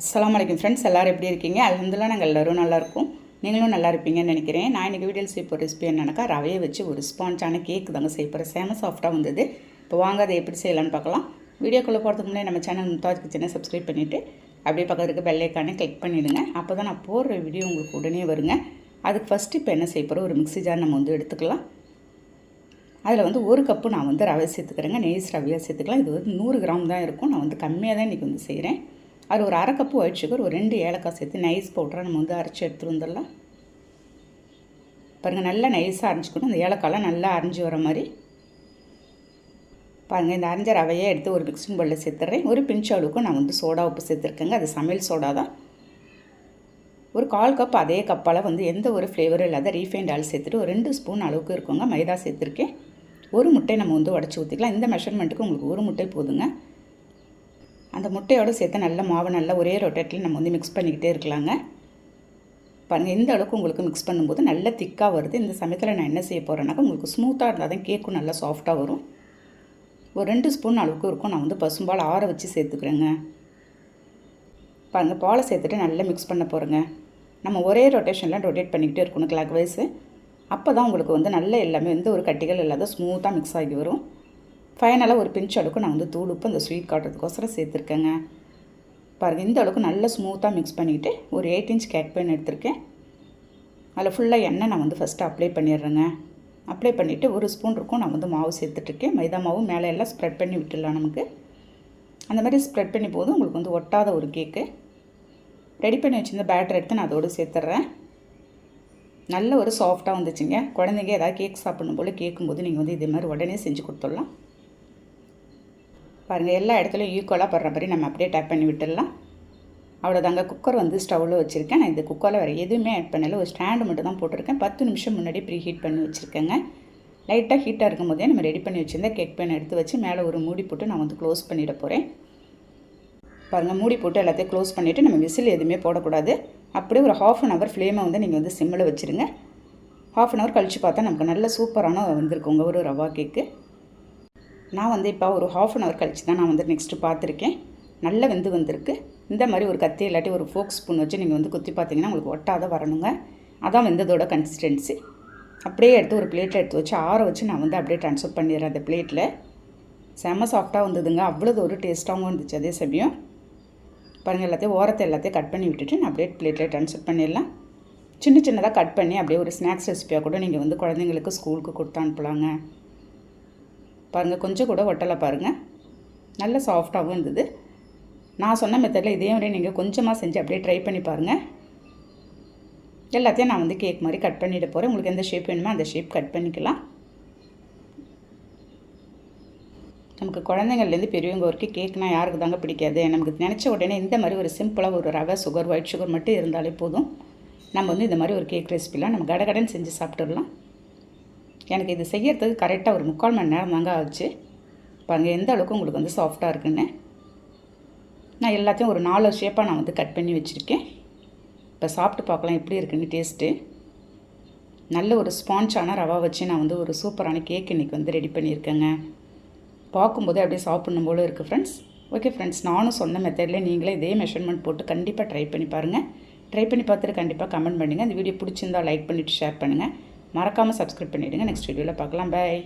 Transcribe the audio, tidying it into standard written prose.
அஸ்ஸலாமு அலைக்கும் ஃப்ரெண்ட்ஸ், எல்லோரும் எப்படி இருக்கீங்க? அல்ஹம்துலில்லாஹ் நாங்கள் எல்லோரும் நல்லாயிருக்கும். நீங்களும் நல்லா இருப்பீங்கன்னு நினைக்கிறேன். நான் இன்றைக்கி வீடியோவில் செய்ய போகிற ரெசிபி என்னென்னாக்கா, ரவையை வச்சு ஒரு ஸ்பான்ச்சான கேக் தாங்க செய்ய போகிறேன். செம சாஃப்டாக வந்தது. இப்போ வாங்க அதை எப்படி செய்யலான்னு பார்க்கலாம். வீடியோக்குள்ளே போகிறதுக்கு முன்னாடி நம்ம சேனல் மும்தாஜ் கிச்சனை சப்ஸ்கிரைப் பண்ணிவிட்டு அப்படியே பக்கத்துக்கு பெல் ஐக்கானை கிளிக் பண்ணிவிடுங்க. அப்போ தான் நான் போடுற வீடியோ உங்களுக்கு உடனே வருங்க. அதுக்கு ஃபஸ்ட்டு இப்போ என்ன செய்ய போகிறோம், ஒரு மிக்ஸி ஜார் நம்ம எடுத்துக்கலாம். அதில் ஒரு கப்பு நான் ரவை சேர்த்துக்கிறேங்க. நெய்ஸ் ரவையாக சேர்த்துக்கலாம். இது 100 கிராம் தான் இருக்கும். நான் கம்மியாக தான் இன்றைக்கி செய்கிறேன். அது ஒரு அரை கப்பு ஒயிட் சுகர், ஒரு 2 ஏலக்காய் சேர்த்து நைஸ் பவுடராக நம்ம அரைச்சி எடுத்துகிட்டு வந்துடலாம். பாருங்கள், நல்லா நைஸாக அரைஞ்சிக்கணும். இந்த ஏலக்காயெலாம் நல்லா அரைஞ்சி வர மாதிரி பாருங்கள். இந்த அரைஞ்ச ரவையை எடுத்து ஒரு மிக்சிங் பவுலில் சேர்த்துட்றேன். ஒரு பிஞ்ச் அளவுக்கு நான் சோடா உப்பு சேர்த்துருக்கேங்க. அது சமையல் சோடா தான். ஒரு 1/4 கப் அதே கப்பால் எந்த ஒரு ஃப்ளேவரும் இல்லாத ரீஃபைண்ட் ஆயில் சேர்த்துட்டு ஒரு 2 ஸ்பூன் அளவுக்கு இருக்குங்க மைதா சேர்த்துருக்கேன். ஒரு முட்டை நம்ம உடச்சி ஊற்றிக்கலாம். இந்த மெஷர்மெண்ட்டுக்கு உங்களுக்கு ஒரு முட்டை போதுங்க. அந்த முட்டையோடு சேர்த்து நல்ல மாவு நல்லா ஒரே ரொட்டேட்டில் நம்ம மிக்ஸ் பண்ணிக்கிட்டே இருக்கலாங்க. பாருங்கள், இந்த அளவுக்கு உங்களுக்கு மிக்ஸ் பண்ணும்போது நல்ல திக்காக வருது. இந்த சமயத்தில் நான் என்ன செய்ய போகிறேன்னாக்கா, உங்களுக்கு ஸ்மூத்தாக இருந்தால் தான் கேக்கும் நல்லா சாஃப்டாக வரும். ஒரு 2 ஸ்பூன் அளவுக்கு இருக்கும். நான் பசும்பால் ஆற வச்சு சேர்த்துக்கிறேங்க. பாருங்கள், பாலை சேர்த்துட்டு நல்லா மிக்ஸ் பண்ண போகிறேங்க. நம்ம ஒரே ரொட்டேஷனில் ரொட்டேட் பண்ணிக்கிட்டே இருக்கணும் கிளாக் வைஸு. அப்போ தான் உங்களுக்கு நல்ல எல்லாமே எந்த ஒரு கட்டிகள் இல்லாத ஸ்மூத்தாக மிக்ஸ் ஆகி வரும். ஃபைனலாக ஒரு பிஞ்ச் அளவுக்கு நான் தூள் உப்பு அந்த ஸ்வீட் காட்டுறதுக்கோசரம் சேர்த்துருக்கேங்க. பாருங்கள், இந்த அளவுக்கு நல்லா ஸ்மூத்தாக மிக்ஸ் பண்ணிக்கிட்டு ஒரு 8 இன்ச் கேக் பேன் எடுத்திருக்கேன். அதில் ஃபுல்லாக எண்ணெய் நான் ஃபஸ்ட்டு அப்ளை பண்ணிடுறேங்க. அப்ளை பண்ணிவிட்டு ஒரு ஸ்பூன் இருக்கும் நான் மாவு சேர்த்துட்ருக்கேன். மைதா மாவு மேலே எல்லாம் ஸ்ப்ரெட் பண்ணி விட்டுடலாம். நமக்கு அந்த மாதிரி ஸ்ப்ரெட் பண்ணி போதும். உங்களுக்கு ஒட்டாத ஒரு கேக்கு ரெடி பண்ணி வச்சுருந்த பேட்டர் எடுத்து நான் அதோடு சேர்த்துட்றேன். நல்ல ஒரு சாஃப்டாக வந்துச்சுங்க. குழந்தைங்க ஏதாவது கேக் சாப்பிடணும் போல் கேட்கும்போது நீங்கள் இதே மாதிரி உடனே செஞ்சு கொடுத்துடலாம். பாருங்கள், எல்லா இடத்துலையும் ஈக்குவலாக படுற மாதிரி நம்ம அப்படியே டேப் பண்ணி விட்டுடலாம். அவ்வளோதாங்க. குக்கர் ஸ்டவ்வில் வச்சுருக்கேன். நான் இந்த குக்கரில் வேறு எதுவுமே ஆட் பண்ணலை. ஒரு ஸ்டாண்டு மட்டும் தான் போட்டிருக்கேன். 10 நிமிஷம் முன்னாடி ப்ரீ ஹீட் பண்ணி வச்சுருக்கேங்க. லைட்டாக ஹீட்டாக இருக்கும் போதே நம்ம ரெடி பண்ணி வச்சுருந்தா கேக் பேன் எடுத்து வச்சு மேலே ஒரு மூடி போட்டு நான் க்ளோஸ் பண்ணிட போகிறேன். பாருங்கள், மூடி போட்டு எல்லாத்தையும் க்ளோஸ் பண்ணிவிட்டு நம்ம விசில் எதுவுமே போடக்கூடாது. அப்படியே ஒரு 1/2 அன் ஹவர் ஃப்ளேமை நீங்கள் சிம்மில் வச்சுருங்க. 1/2 அன் ஹவர் கழித்து பார்த்தா நமக்கு நல்ல சூப்பரான வந்திருக்குங்க ஒரு ரவா கேக்கு. நான் இப்போ ஒரு 1/2 அன் ஹவர் கழிச்சு தான் நான் நெக்ஸ்ட்டு பார்த்துருக்கேன். நல்ல வந்திருக்கு. இந்த மாதிரி ஒரு கத்தி இல்லாட்டி ஒரு ஃபோக் ஸ்பூன் வச்சு நீங்கள் குத்தி பார்த்தீங்கன்னா உங்களுக்கு ஒட்டாத வரணுங்க. அதான் வெந்ததோட கன்சிஸ்டன்சி. அப்படியே எடுத்து ஒரு பிளேட்டில் எடுத்து வச்சு ஆற வச்சு நான் அப்படியே ட்ரான்ஸ்ஃபர் பண்ணிடுறேன் அந்த பிளேட்டில். செம்ம சாஃப்டாக வந்ததுங்க. அவ்வளோ ஒரு டேஸ்ட்டாகவும் இருந்துச்சு. அதே சமயம் பாருங்கள், எல்லாத்தையும் ஓரத்தை எல்லாத்தையும் கட் பண்ணி விட்டுட்டு நான் அப்படியே பிளேட்டில் ட்ரான்ஸ்ஃபர் பண்ணிடலாம். சின்ன சின்னதாக கட் பண்ணி அப்படியே ஒரு ஸ்நாக்ஸ் ரெசிபியாக கூட நீங்கள் குழந்தைங்களுக்கு ஸ்கூலுக்கு கொடுத்து அனுப்பலாங்க. பாருங்கள், கொஞ்சம் கூட ஒட்டலை. பாருங்கள், நல்ல சாஃப்டாகவும் இருந்தது. நான் சொன்ன மெத்தடில் இதே மாதிரி நீங்கள் கொஞ்சமாக செஞ்சு அப்படியே ட்ரை பண்ணி பாருங்கள். எல்லாத்தையும் நான் கேக் மாதிரி கட் பண்ணிட போகிறேன். உங்களுக்கு எந்த ஷேப் வேணுமோ அந்த ஷேப் கட் பண்ணிக்கலாம். நமக்கு குழந்தைங்கள்லேருந்து பெரியவங்க வரைக்கும் கேக்னால் யாருக்கு தாங்க பிடிக்காது. நமக்கு நினச்ச உடனே இந்த மாதிரி ஒரு சிம்பிளாக ஒரு ரவை சுகர் ஒயிட் சுகர் மட்டும் இருந்தாலே போதும். நம்ம இந்த மாதிரி ஒரு கேக் ரெசிபிலாம் நம்ம கடகடன்னு செஞ்சு சாப்பிட்டுடலாம். எனக்கு இது செய்யறதுக்கு கரெக்டாக ஒரு 3/4 மணி நேரம் தாங்க ஆச்சு. பாருங்கள், எந்த அளவுக்கு உங்களுக்கு சாஃப்டாக இருக்குன்னு. நான் எல்லாத்தையும் ஒரு 4 ஷேப்பாக நான் கட் பண்ணி வச்சுருக்கேன். இப்போ சாப்பிட்டு பார்க்கலாம் எப்படி இருக்குன்னு டேஸ்ட்டு. நல்ல ஒரு ஸ்பான்ச்சான ரவா வச்சு நான் ஒரு சூப்பரான கேக் இன்றைக்கி ரெடி பண்ணியிருக்கேங்க. பார்க்கும்போதே அப்படியே சாப்பிட்ணும் போல இருக்குது ஃப்ரெண்ட்ஸ். ஓகே ஃப்ரெண்ட்ஸ், நானும் சொன்ன மெத்தடில் நீங்களே இதே மெஷர்மெண்ட் போட்டு கண்டிப்பாக ட்ரை பண்ணி பாருங்கள். ட்ரை பண்ணி பார்த்துட்டு கண்டிப்பாக கமெண்ட் பண்ணுங்கள். இந்த வீடியோ பிடிச்சிருந்தால் லைக் பண்ணிவிட்டு ஷேர் பண்ணுங்கள். மறக்காமல் சப்ஸ்கிரைப் பண்ணிவிடுங்க. நெக்ஸ்ட் வீடியோவில் பார்க்கலாம். பை.